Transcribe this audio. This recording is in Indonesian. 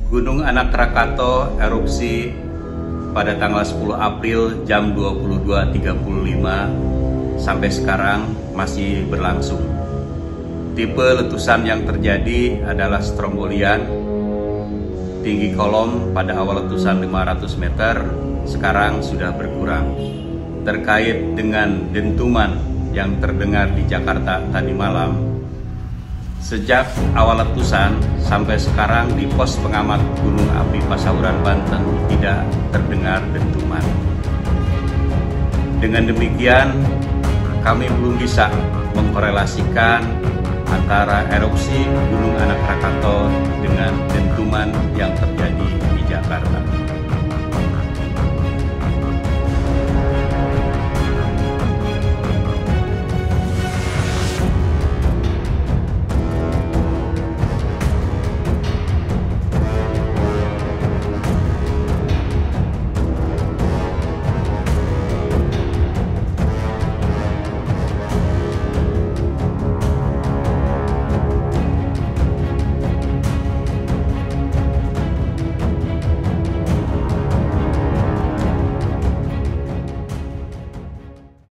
Gunung Anak Rakatau erupsi pada tanggal 10 April jam 22.35 sampai sekarang masih berlangsung. Tipe letusan yang terjadi adalah strombolian. Tinggi kolom pada awal letusan 500 meter, sekarang sudah berkurang. Terkait dengan dentuman yang terdengar di Jakarta tadi malam, sejak awal letusan sampai sekarang di pos pengamat Gunung Api Pasauran, Banten tidak terdengar dentuman. Dengan demikian, kami belum bisa mengkorelasikan antara erupsi Gunung Anak Rakatau dengan dentuman yang terjadi di Jakarta.